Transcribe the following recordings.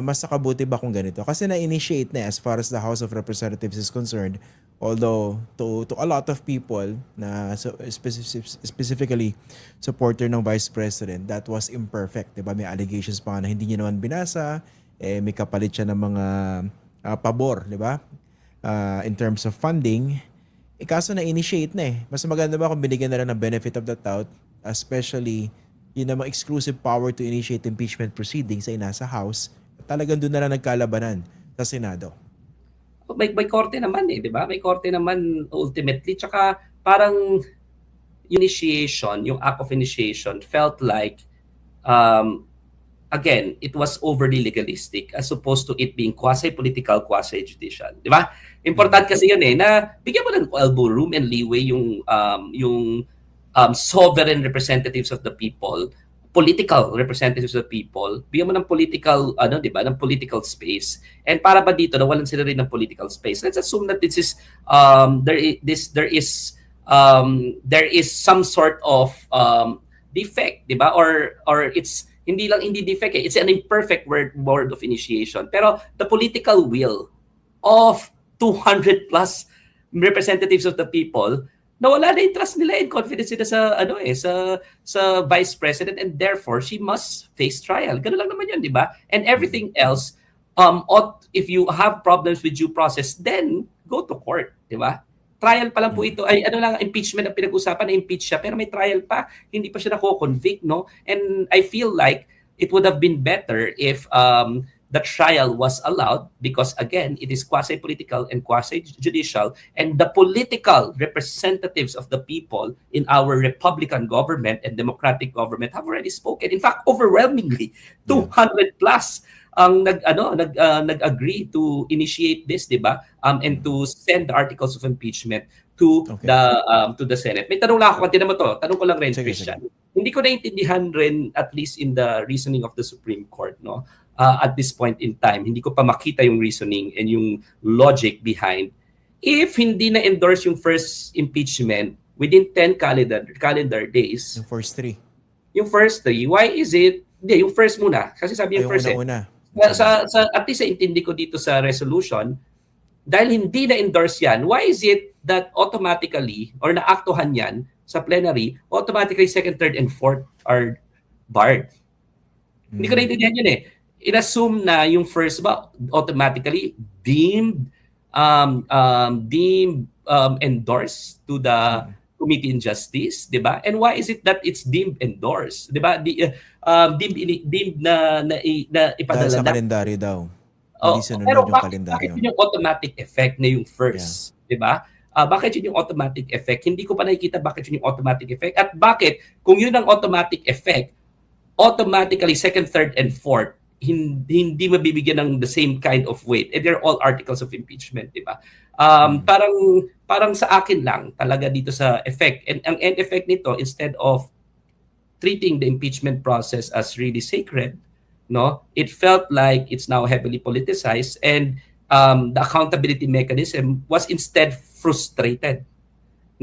mas nakabuti ba kung ganito? Kasi na-initiate na as far as the House of Representatives is concerned. Although to a lot of people na specifically supporter ng Vice President, that was imperfect. Diba? May allegations pa nga na hindi niya naman binasa, may kapalit siya ng mga pabor, di ba? In terms of funding. Kaso na-initiate na eh. Mas maganda ba kung binigyan na lang ng benefit of the doubt, especially yun namang exclusive power to initiate impeachment proceedings ay nasa House, talagang doon na lang nagkalabanan sa Senado. May korte naman eh, di ba? May korte naman ultimately. Tsaka parang initiation, yung act of initiation felt like again, it was overly legalistic as opposed to it being quasi-political, quasi-judicial. Di ba? Important kasi yun eh, na bigyan mo ng elbow room and leeway yung sovereign representatives of the people, political representatives of the people, bigyan mo ng political, di ba, ng political space. And para ba dito, nawalan sila rin ng political space? Let's assume that this is, there is some sort of defect, di ba? Or it's, hindi defect eh. It's an imperfect word of initiation. Pero the political will of 200 plus representatives of the people, nawala na yung trust nila and confidence nila sa Vice President, and therefore she must face trial. Ganun lang naman yun, di ba? And everything else, if you have problems with due process, then go to court, di ba? Trial pa lang po ito, ay impeachment ang pinag-usapan, na-impeach siya, pero may trial pa, hindi pa siya nako-convict, no? And I feel like it would have been better if the trial was allowed, because again, it is quasi-political and quasi-judicial, and the political representatives of the people in our Republican government and democratic government have already spoken. In fact, overwhelmingly, 200 plus ang nag-agree to initiate this, di ba? And to send the articles of impeachment to the Senate. May tanong lang ako, mo to. Tanong ko lang rin, Christian. Hindi ko naintindihan rin, at least in the reasoning of the Supreme Court, no? At this point in time, hindi ko pa makita yung reasoning and yung logic behind. If hindi na-endorse yung first impeachment within 10 calendar days, yung first three, why is it, hindi, yung first muna, kasi sabi yung first una. At least sa intindi ko dito sa resolution, dahil hindi na-endorse yan, why is it that automatically, or naaktuhan yan sa plenary, automatically second, third, and fourth are barred? Hindi ko naintindihan yun eh. In-assume na yung first ba automatically deemed endorsed to the Committee on Justice, di ba? And why is it that it's deemed endorsed? Di ba? Deemed na ipadala sa kalendaryo daw. Hindi sunod yung kalendaryo. Bakit yun yung automatic effect na yung first? Di ba? Bakit yun yung automatic effect? Hindi ko pa nakikita bakit yun yung automatic effect. At bakit, kung yun ang automatic effect, automatically second, third, and fourth, hindi mabibigyan ng the same kind of weight. And they're all articles of impeachment, di ba? Parang sa akin lang talaga dito sa effect. And ang end effect nito, instead of treating the impeachment process as really sacred, no, it felt like it's now heavily politicized, and the accountability mechanism was instead frustrated.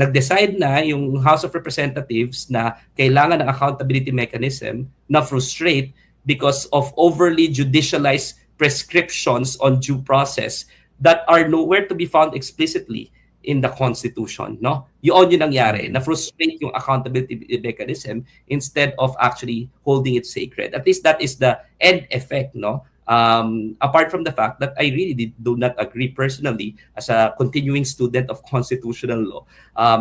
Nag-decide na yung House of Representatives na kailangan ng accountability mechanism na frustrate because of overly judicialized prescriptions on due process that are nowhere to be found explicitly in the Constitution, no? Yun nangyari, na-frustrate yung accountability mechanism instead of actually holding it sacred. At least that is the end effect, no? Apart from the fact that I really do not agree personally as a continuing student of constitutional law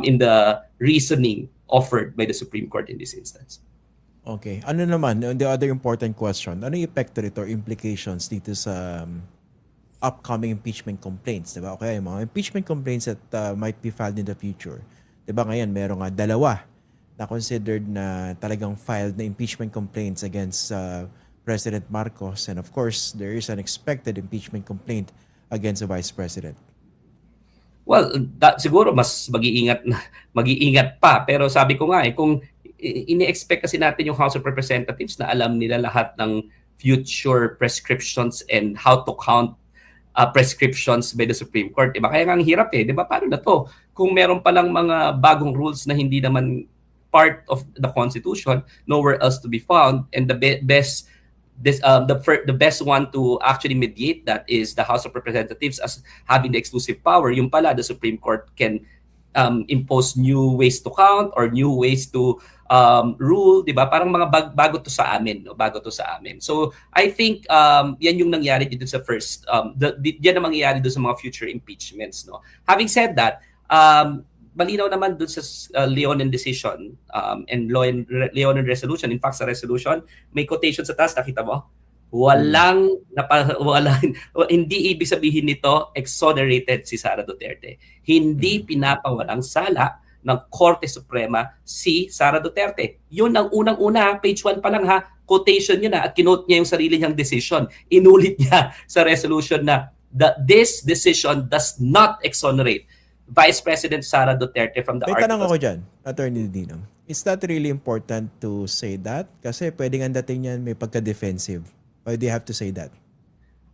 in the reasoning offered by the Supreme Court in this instance. Okay. Ano naman, the other important question, ano yung effect nito or implications dito sa upcoming impeachment complaints, diba? Okay, mga impeachment complaints that might be filed in the future. Diba ngayon, meron nga dalawa na considered na talagang filed na impeachment complaints against President Marcos, and of course, there is an expected impeachment complaint against the Vice President. Well, siguro mas mag-iingat pa, pero sabi ko nga kung ini-expect kasi natin yung House of Representatives na alam nila lahat ng future prescriptions and how to count prescriptions by the Supreme Court. Diba? Kaya nga ang hirap Diba? Paano na to? Kung meron palang mga bagong rules na hindi naman part of the Constitution, nowhere else to be found, and the best the best one to actually mediate that is the House of Representatives as having the exclusive power. Yung pala, the Supreme Court can impose new ways to count or new ways to rule, 'di ba? Parang mga bago to sa amin, no? Bago to sa amin. So, I think yan yung nangyari dito sa first yan ang mangyayari doon sa mga future impeachments, no. Having said that, malinaw naman doon sa Leonen decision and Leonen resolution. In fact, sa resolution, may quotation sa taas, nakita mo? Walang hindi ibig sabihin nito exonerated si Sara Duterte. Hindi pinapawalang sala ng Korte Suprema si Sara Duterte. Yun ang unang-una, page 1 pa lang ha, quotation yun na at kinote niya yung sarili niyang decision. Inulit niya sa resolution na this decision does not exonerate Vice President Sara Duterte from the May tanong articles. ako dyan, Attorney Dino. Is that really important to say that? Kasi pwedeng ang dating niyan may pagka-defensive. Why do you have to say that?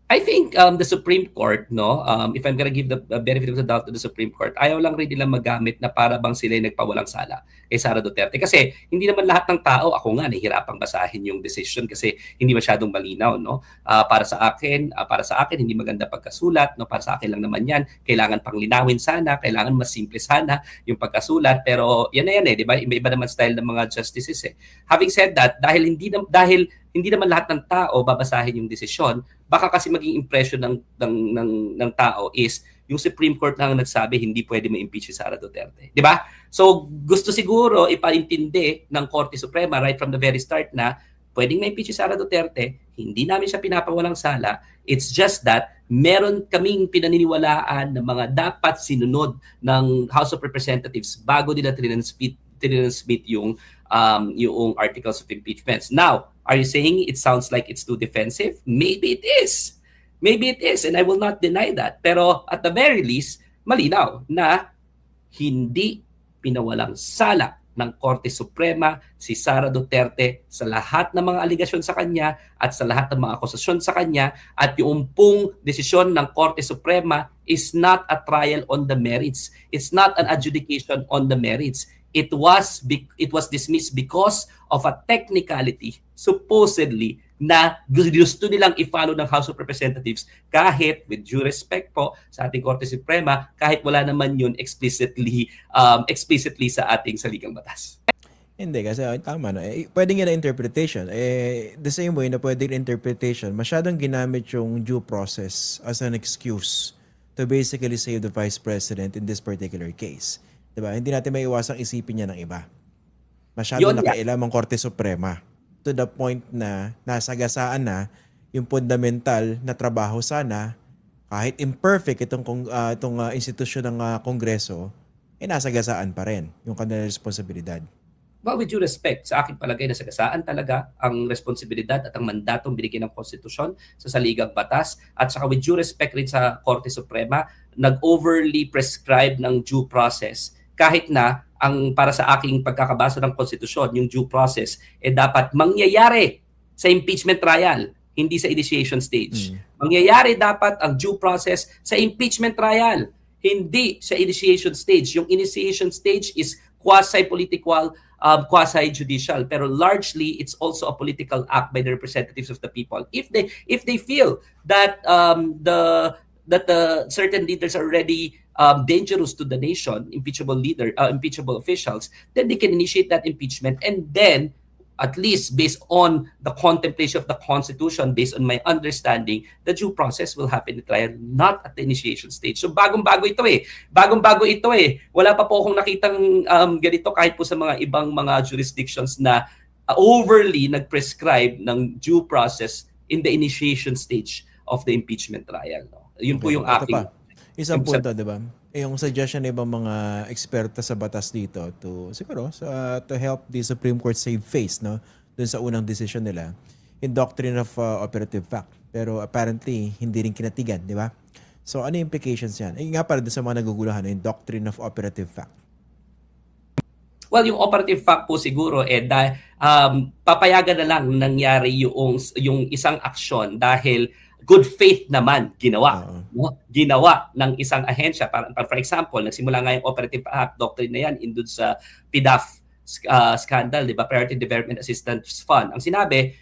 I think the Supreme Court, no, if I'm gonna give the benefit of the doubt to the Supreme Court, ayaw lang rin nila magamit na para bang sila yung nagpawalang sala kay Sara Duterte. Kasi hindi naman lahat ng tao, ako nga, nahihirapang basahin yung decision kasi hindi masyadong malinaw, no? Para sa akin, hindi maganda pagkasulat, no? Para sa akin lang naman yan. Kailangan pang linawin sana, kailangan mas simple sana yung pagkasulat. Pero yan na yan di ba? Iba naman style ng mga justices eh. Having said that, dahil hindi naman lahat ng tao babasahin yung desisyon, baka kasi maging impression ng tao is yung Supreme Court lang nagsabi hindi pwede ma-impeach si Sara Duterte. Di ba? So gusto siguro ipaintindi ng Korte Suprema right from the very start na pwedeng ma-impeach si Sara Duterte, hindi namin siya pinapawalang sala. It's just that meron kaming pinaniniwalaan na mga dapat sinunod ng House of Representatives bago nila trinanspit yung articles of impeachments. Now, are you saying it sounds like it's too defensive? Maybe it is. Maybe it is, and I will not deny that. Pero at the very least, malinaw na hindi pinawalang sala ng Korte Suprema si Sara Duterte sa lahat ng mga aligasyon sa kanya at sa lahat ng mga akusasyon sa kanya, at yung pong desisyon ng Korte Suprema is not a trial on the merits. It's not an adjudication on the merits. It was dismissed because of a technicality, supposedly, na gusto nilang i-follow ng House of Representatives kahit, with due respect po sa ating Korte Suprema, kahit wala naman yun explicitly sa ating saligang batas. Hindi, kasi tama na. Pwedeng yan na interpretation. The same way na pwedeng interpretation, masyadong ginamit yung due process as an excuse to basically save the Vice President in this particular case. Diba? Hindi natin maiwasang isipin niya ng iba. Masyado nakailam ang Korte Suprema to the point na nasagasaan na yung fundamental na trabaho sana, kahit imperfect itong institusyon ng Kongreso, nasagasaan pa rin yung kanilang responsibilidad. Well, with due respect, sa aking palagay, nasagasaan talaga ang responsibilidad at ang mandatong binigyan ng konstitusyon sa saligang batas, at saka with due respect rin sa Korte Suprema, nag-overly prescribe ng due process kahit na ang para sa aking pagkakabasa ng konstitusyon, yung due process dapat mangyayari sa impeachment trial, hindi sa initiation stage. Mangyayari dapat ang due process sa impeachment trial, hindi sa initiation stage. Yung initiation stage is quasi-political, quasi-judicial, pero largely it's also a political act by the representatives of the people. If they feel that the certain leaders are already dangerous to the nation, impeachable officials, then they can initiate that impeachment, and then at least based on the contemplation of the Constitution, based on my understanding, the due process will happen in the trial, not at the initiation stage. So bagong-bago ito eh. Wala pa po akong nakitang ganito kahit po sa mga ibang mga jurisdictions na overly nag-prescribe ng due process in the initiation stage of the impeachment trial. No? Yun po yung aking... Isang punto, di ba? Yung suggestion ng ibang mga eksperta sa batas dito to help the Supreme Court save face, no, dun sa unang decision nila, in doctrine of operative fact. Pero apparently hindi rin kinatigan, di ba? So ano yung implications yan? Nga para dun sa mga naguguluhan, yung doctrine of operative fact. Well, yung operative fact po siguro papayagan na lang nangyari yung isang aksyon dahil good faith naman ginawa. No? Ginawa ng isang ahensya. For example, nagsimula nga yung operative act doctrine na yan dun sa PDAF scandal, di ba? Priority Development Assistance Fund. Ang sinabi,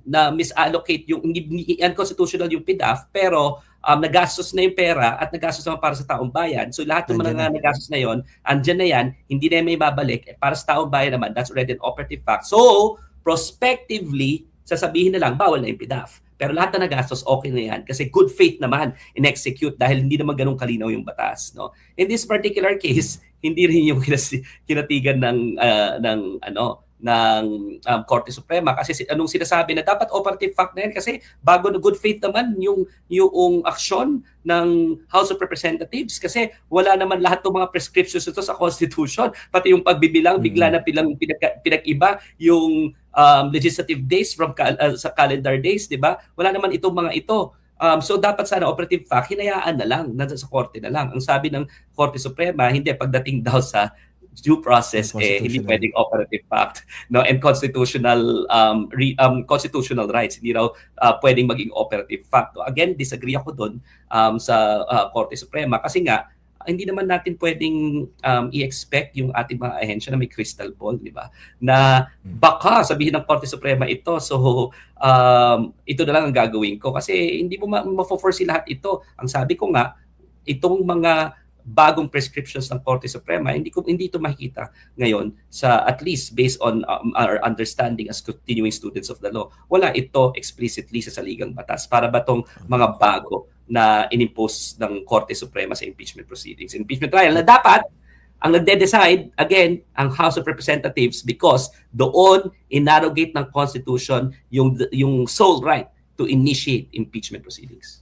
na misallocate yung hindi unconstitutional yung PDAF, pero nagastos na yung pera at nagastos naman para sa taong bayan. So lahat ng mga nagastos na yon, andyan na yan, hindi na may babalik. Para sa taong bayan naman, that's already an operative fact. So, prospectively, sasabihin na lang, bawal na yung PDAF. Pero lahat na nagastos, okay na yan. Kasi good faith naman in-execute dahil hindi naman ganun kalinaw yung batas. No? In this particular case, hindi rin yung kinatigan ng Korte Suprema kasi anong sinasabi na dapat operative fact na yan kasi bago na good faith naman yung aksyon ng House of Representatives kasi wala naman lahat ng mga prescriptions ito sa Constitution, pati yung pagbibilang bigla na pinag-iba yung legislative days from sa calendar days, di ba? Wala naman itong mga ito. So dapat sana operative fact, hinayaan na lang, nasa sa korte na lang. Ang sabi ng Korte Suprema, hindi pagdating daw sa due process hindi pwedeng operative fact, no, and constitutional constitutional rights hindi raw pwedeng maging operative fact. No? Again, disagree ako doon sa Korte Suprema kasi nga hindi naman natin pwedeng i-expect yung ating mga ahensya na may crystal ball, di ba? Na baka sabihin ng Korte Suprema ito, so ito na lang ang gagawin ko kasi hindi mo ma-foresee lahat ito. Ang sabi ko nga, itong mga bagong prescriptions ng Korte Suprema, hindi ito makikita ngayon sa at least based on our understanding as continuing students of the law. Wala ito explicitly sa saligang batas. Para ba tong mga bago na inimpose ng Korte Suprema sa impeachment proceedings, impeachment trial na dapat ang nagde-decide again ang House of Representatives because doon inarrogate ng Constitution yung sole right to initiate impeachment proceedings.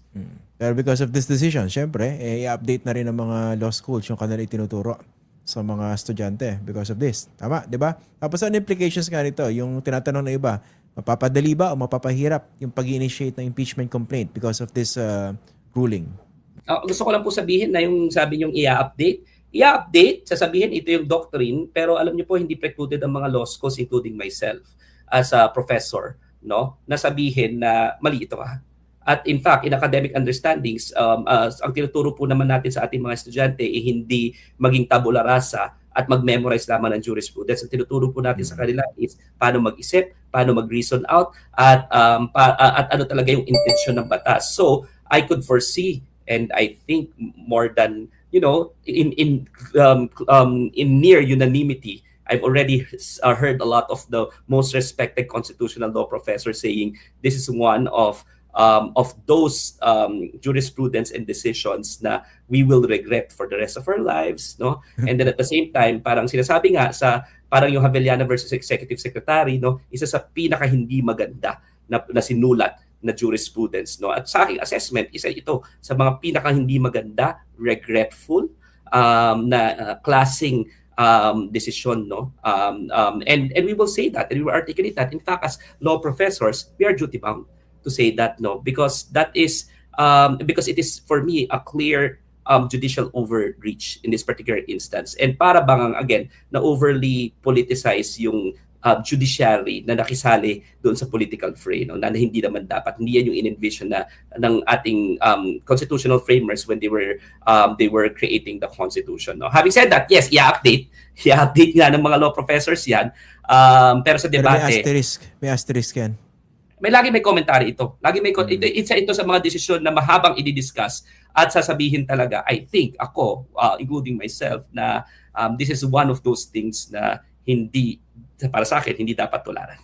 Pero because of this decision, syempre, i-update na rin ng mga law schools yung kanila itinuturo sa mga estudyante because of this. Tama, di ba? Tapos ano implications nga nito? Yung tinatanong na iba, mapapadali ba o mapapahirap yung pag-initiate ng impeachment complaint because of this ruling? Gusto ko lang po sabihin na yung sabi niyong i-update, sasabihin ito yung doctrine, pero alam niyo po hindi precluded ang mga law schools including myself as a professor, no? Nasabihin na mali ito At in fact, in academic understandings, ang tinuturo po naman natin sa ating mga estudyante hindi maging tabula rasa at mag-memorize lamang ng jurisprudence. Ang tinuturo po natin sa kanila is paano mag-isip, paano mag-reason out, at ano talaga yung intensyon ng batas. So, I could foresee, and I think more than, in near unanimity, I've already heard a lot of the most respected constitutional law professors saying this is one of those jurisprudence and decisions na we will regret for the rest of our lives, no? And then at the same time, parang sinasabi nga parang yung Haveliana versus Executive Secretary, no? Isa sa pinaka hindi maganda na sinulat na jurisprudence, no? At sa aking assessment, isa ito sa mga pinaka hindi maganda, regretful na klaseng decision, no? And we will say that, and we will articulate that. In fact, as law professors, we are duty bound to say that, no, because that is because it is for me a clear judicial overreach in this particular instance, and para bang again na overly politicize yung judiciary na nakisali doon sa political fray, no, na hindi naman dapat. Hindi yan yung in-envision na ng ating constitutional framers when they were creating the Constitution, no. Having said that, yes, i-update nga ng mga law professors yan, pero sa debate may asterisk yan. Lagi may commentary ito. Isa ito sa mga desisyon na mahabang i-discuss at sasabihin talaga, I think, ako, including myself, na this is one of those things na hindi, para sa akin, hindi dapat tularan.